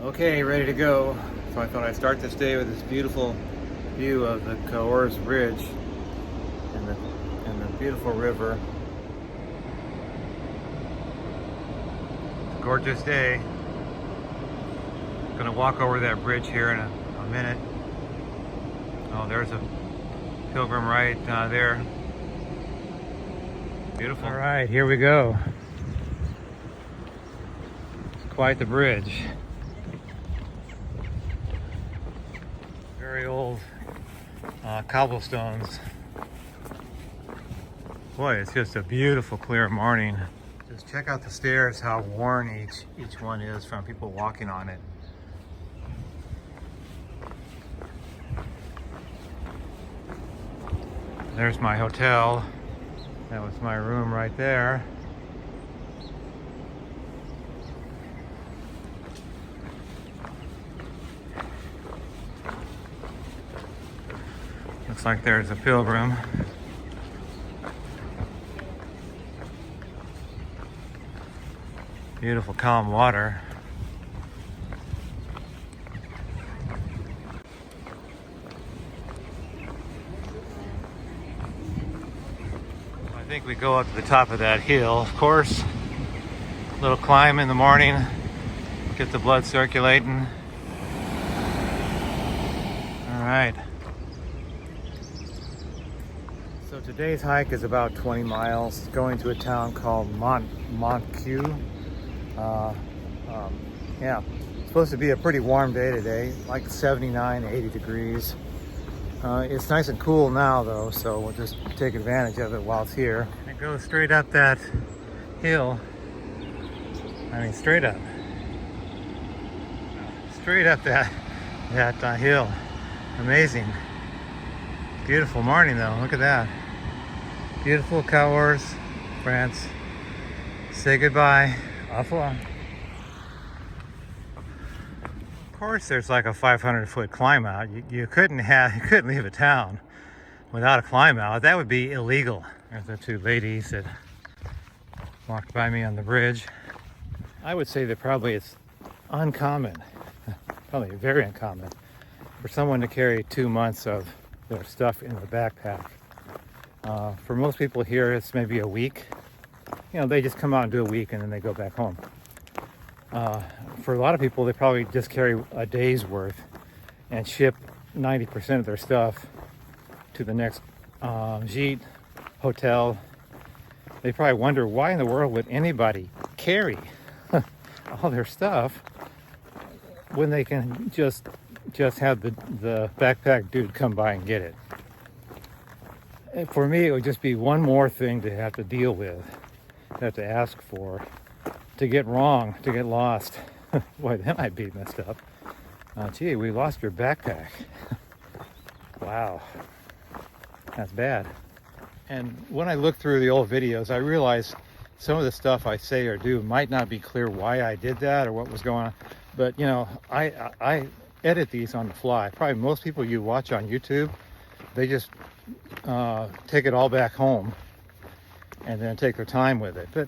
Okay, ready to go. So I thought I'd start this day with this beautiful view of the Cahors Bridge and the beautiful river. It's a gorgeous day. Gonna walk over that bridge here in a minute. Oh, there's a Pilgrim right there. Beautiful. All right, here we go. It's quite the bridge. Very old cobblestones. Boy, it's just a beautiful clear morning. Just check out the stairs, how worn each one is from people walking on it. There's my hotel. That was my room right there. Looks like there's a Pilgrim. Beautiful calm water. I think we go up to the top of that hill, of course. A little climb in the morning, get the blood circulating. All right. So today's hike is about 20 miles, going to a town called Montcuq. Yeah, it's supposed to be a pretty warm day today, like 79, 80 degrees. It's nice and cool now though, so we'll just take advantage of it while it's here. It goes straight up that hill. I mean, straight up that hill. Amazing. Beautiful morning though, look at that. Beautiful Cahors, France. Say goodbye. Au revoir. Of course, there's like a 500-foot climb out. You couldn't leave a town without a climb out. That would be illegal. There's the two ladies that walked by me on the bridge. I would say that probably it's uncommon, probably very uncommon, for someone to carry 2 months of their stuff in the backpack. For most people here, it's maybe a week. You know, they just come out and do a week and then they go back home. For a lot of people, they probably just carry a day's worth and ship 90% of their stuff to the next gîte, hotel. They probably wonder, why in the world would anybody carry all their stuff when they can just have the backpack dude come by and get it. And for me, it would just be one more thing to have to deal with, have to ask for, to get wrong, to get lost. Boy, that might be messed up. Gee, we lost your backpack. Wow, that's bad. And when I look through the old videos, I realize some of the stuff I say or do might not be clear why I did that or what was going on. But you know, I edit these on the fly. Probably most people you watch on YouTube, they just take it all back home and then take their time with it. But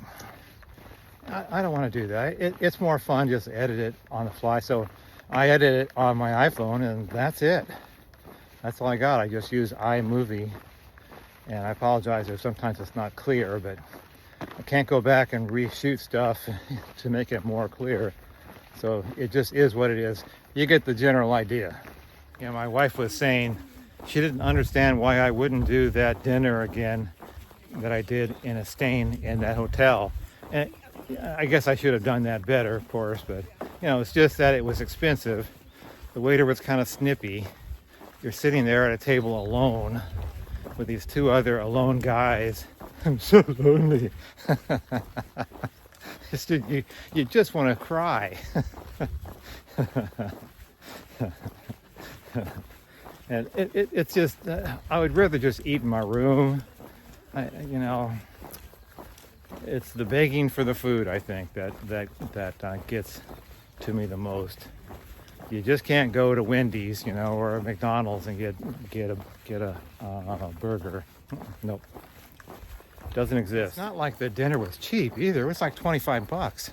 I don't want to do that. It's more fun just to edit it on the fly. So I edit it on my iPhone and that's it. That's all I got. I just use iMovie. And I apologize if sometimes it's not clear, but I can't go back and reshoot stuff to make it more clear. So it just is what it is. You get the general idea. You know, my wife was saying she didn't understand why I wouldn't do that dinner again that I did in a stain in that hotel. And I guess I should have done that better, of course, but you know, it's just that it was expensive. The waiter was kind of snippy. You're sitting there at a table alone with these two other alone guys. I'm so lonely. You just want to cry. And it's just, I would rather just eat in my room. You know, it's the begging for the food, I think, that gets to me the most. You just can't go to Wendy's, you know, or McDonald's and get a burger. Nope, doesn't exist. It's not like the dinner was cheap either. It was like $25.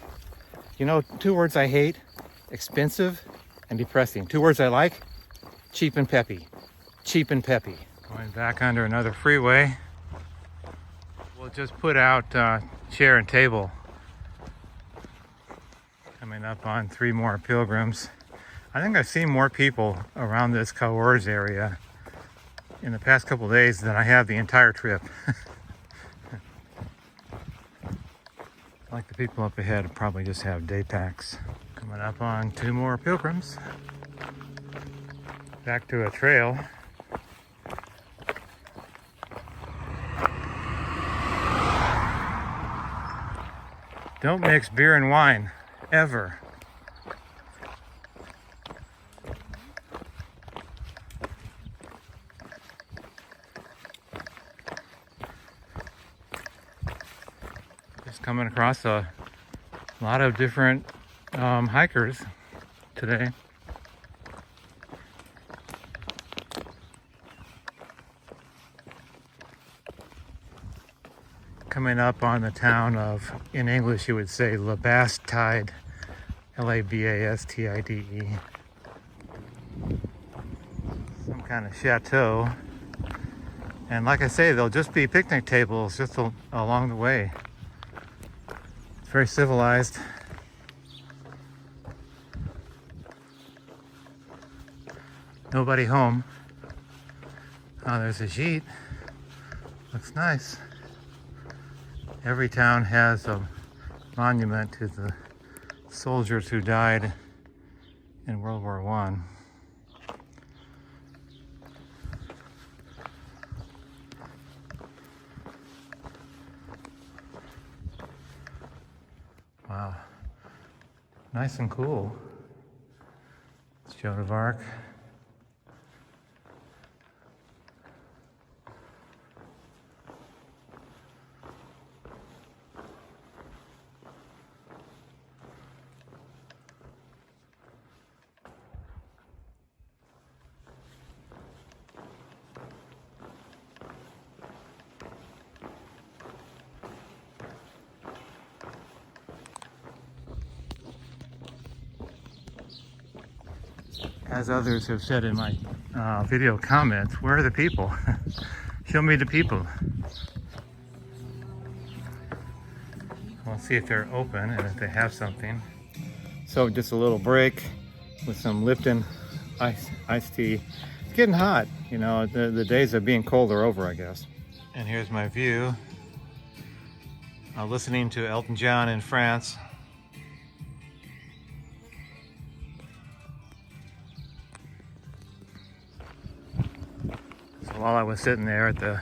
You know, two words I hate: expensive and depressing. Two words I like: cheap and peppy. Cheap and peppy. Going back under another freeway. We'll just put out chair and table. Coming up on 3 more pilgrims. I think I've seen more people around this Cahors area in the past couple of days than I have the entire trip. Like the people up ahead probably just have day packs. Coming up on 2 more pilgrims. Back to a trail. Don't mix beer and wine, ever. Just coming across a lot of different hikers today. Coming up on the town of, in English you would say Labastide, Labastide. Some kind of chateau. And like I say, there'll just be picnic tables just along the way. It's very civilized. Nobody home. Oh, there's a jeep. Looks nice. Every town has a monument to the soldiers who died in World War I. Wow. Nice and cool. It's Joan of Arc. As others have said in my video comments, where are the people? Show me the people. We'll see if they're open and if they have something. So just a little break with some Lipton iced tea. It's getting hot, you know, the days of being cold are over, I guess. And here's my view. Listening to Elton John in France. While I was sitting there at the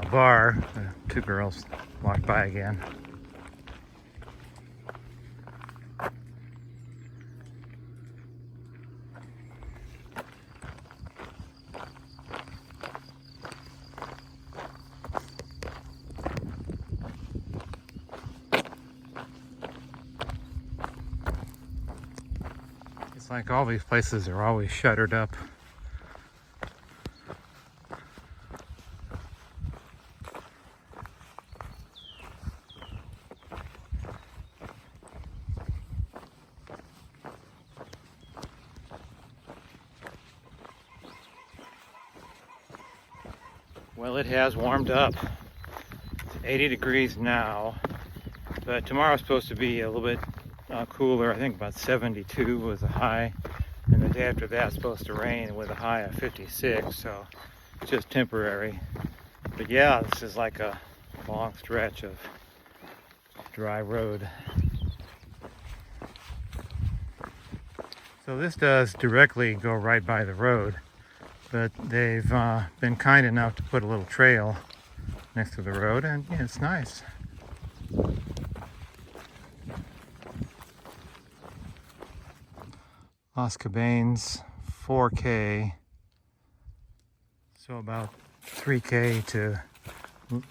bar, the 2 girls walked by again. It's like all these places are always shuttered up. Well, it has warmed up. It's 80 degrees now, but tomorrow's supposed to be a little bit cooler. I think about 72 was the high, and the day after that supposed to rain with a high of 56, so it's just temporary. But yeah, this is like a long stretch of dry road. So this does directly go right by the road, but they've been kind enough to put a little trail next to the road, and yeah, it's nice. Las Cabanes, 4K, so about 3K to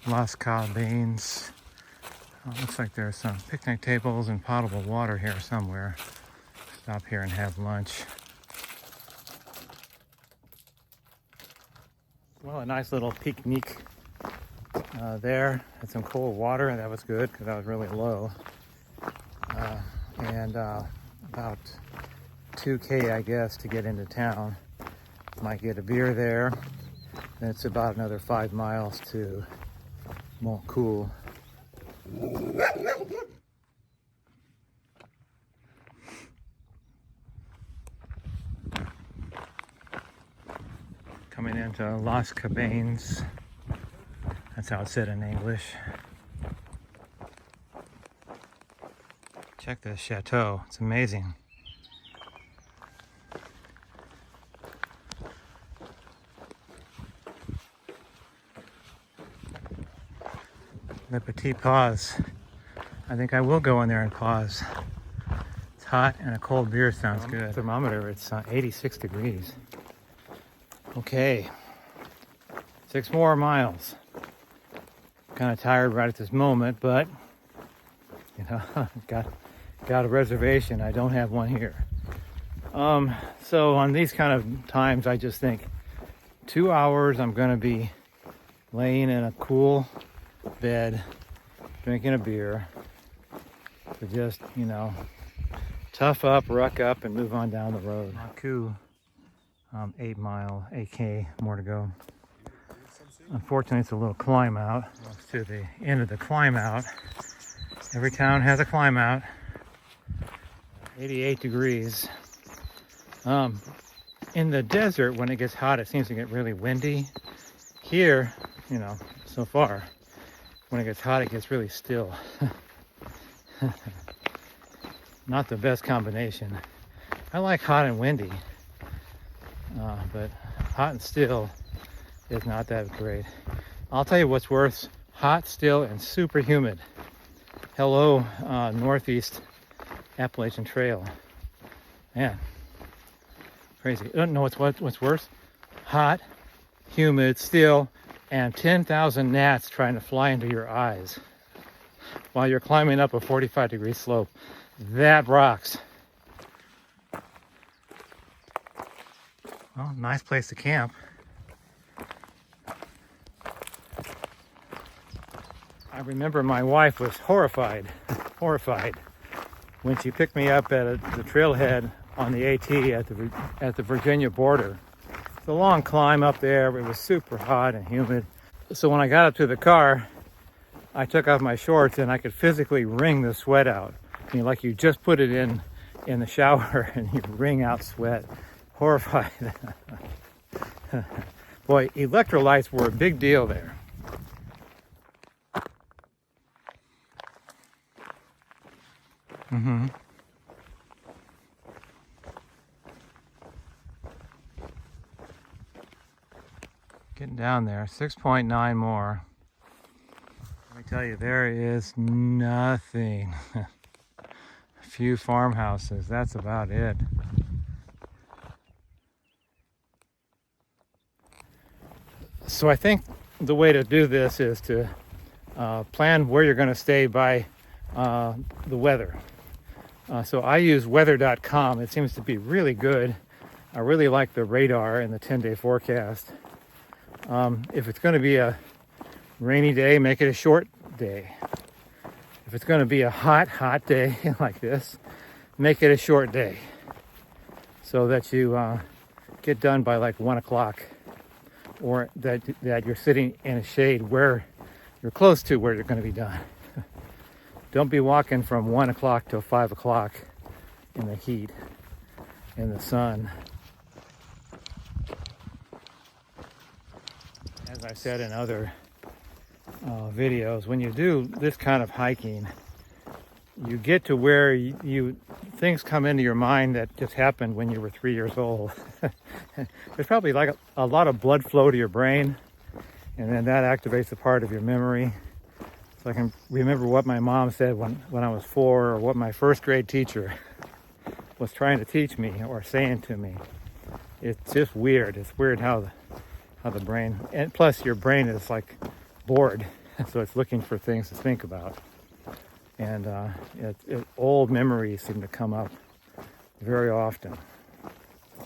Las Cabanes. Looks like there's some picnic tables and potable water here somewhere. Stop here and have lunch. Well, a nice little picnic there. Had some cold water, and that was good because I was really low. And about 2K, I guess, to get into town. Might get a beer there. Then it's about another 5 miles to Montcuq. Coming into Las Cabanes. That's how it's said in English. Check this chateau, it's amazing. Le Petit Pause. I think I will go in there and pause. It's hot and a cold beer sounds good. Thermometer, it's 86 degrees. Okay, 6 more miles. Kind of tired right at this moment, but you know, got a reservation. I don't have one here. So on these kind of times, I just think 2 hours. I'm going to be laying in a cool bed, drinking a beer. To just, you know, tough up, ruck up, and move on down the road. Montcuq, 8 mile, 8K more to go. Unfortunately, it's a little climb out. It's to the end of the climb out. Every town has a climb out. 88 degrees. In the desert, when it gets hot, it seems to get really windy. Here, you know, so far, when it gets hot, it gets really still. Not the best combination. I like hot and windy, but hot and still is not that great. I'll tell you what's worse: hot, still, and super humid. Hello, Northeast Appalachian Trail. Man, crazy. I don't know what's worse: hot, humid, still, and 10,000 gnats trying to fly into your eyes while you're climbing up a 45-degree slope. That rocks. Well, nice place to camp. I remember my wife was horrified when she picked me up at the trailhead on the AT at the Virginia border. It's a long climb up there. It was super hot and humid. So when I got up to the car, I took off my shorts and I could physically wring the sweat out. You know, like you just put it in the shower and you wring out sweat. Horrified. Boy, electrolytes were a big deal there. Mm-hmm. Getting down there, 6.9 more. Let me tell you, there is nothing. A few farmhouses, that's about it. So I think the way to do this is to plan where you're going to stay by the weather. So I use weather.com. It seems to be really good. I really like the radar and the 10-day forecast. If it's going to be a rainy day, make it a short day. If it's going to be a hot day like this, make it a short day so that you get done by like 1 o'clock, or that you're sitting in a shade where you're close to where you're going to be done. Don't be walking from 1 o'clock till 5 o'clock in the heat, in the sun. As I said in other videos, when you do this kind of hiking, you get to where things come into your mind that just happened when you were 3 years old. There's probably like a lot of blood flow to your brain, and then that activates a part of your memory. So I can remember what my mom said when I was 4, or what my first grade teacher was trying to teach me or saying to me. It's just weird. It's weird how the brain, and plus your brain is like bored, so it's looking for things to think about. And old memories seem to come up very often.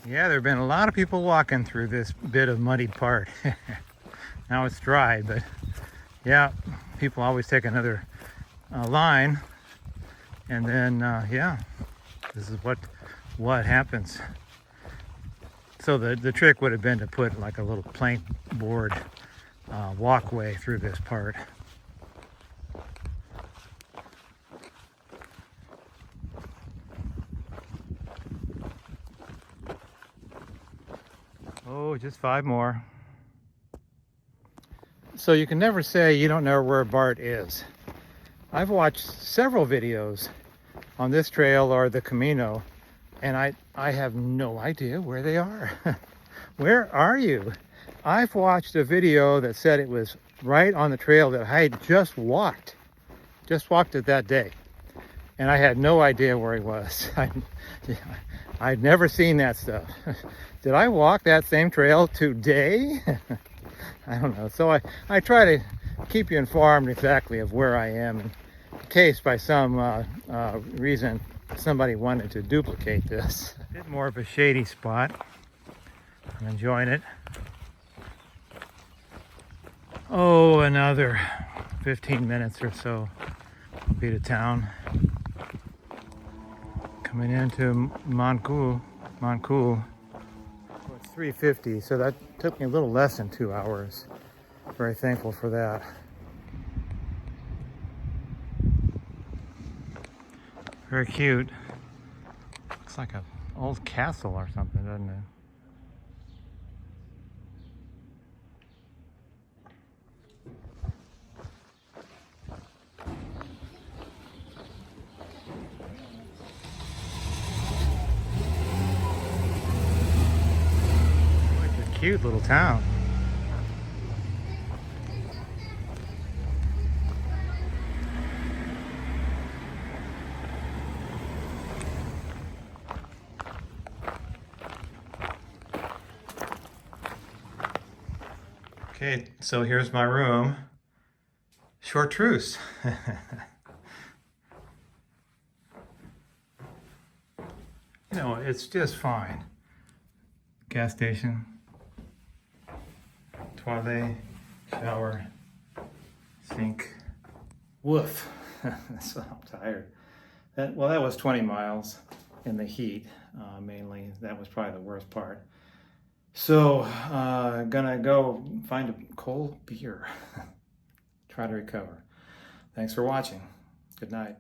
Yeah, there have been a lot of people walking through this bit of muddy part. Now it's dry, but yeah, people always take another line, and then yeah, This is what happens. So the trick would have been to put like a little plank board walkway through this part. Oh, just 5 more. So you can never say you don't know where Bart is. I've watched several videos on this trail or the Camino, and I have no idea where they are. Where are you? I've watched a video that said it was right on the trail that I had just walked it that day, and I had no idea where he was. I'd never seen that stuff. Did I walk that same trail today? I don't know. So I try to keep you informed exactly of where I am in case by some reason somebody wanted to duplicate this. A bit more of a shady spot. I'm enjoying it. Oh, another 15 minutes or so. I'll be to town. Coming into Montcuq. Well, it's 3:50, so that took me a little less than 2 hours. Very thankful for that. Very cute. Looks like an old castle or something, doesn't it? It's a cute little town. Okay, so here's my room. Short truce. You know, it's just fine. Gas station, toilet, shower, sink. Woof. So I'm tired. That was 20 miles in the heat, mainly. That was probably the worst part. So, gonna go find a cold beer. Try to recover. Thanks for watching. Good night.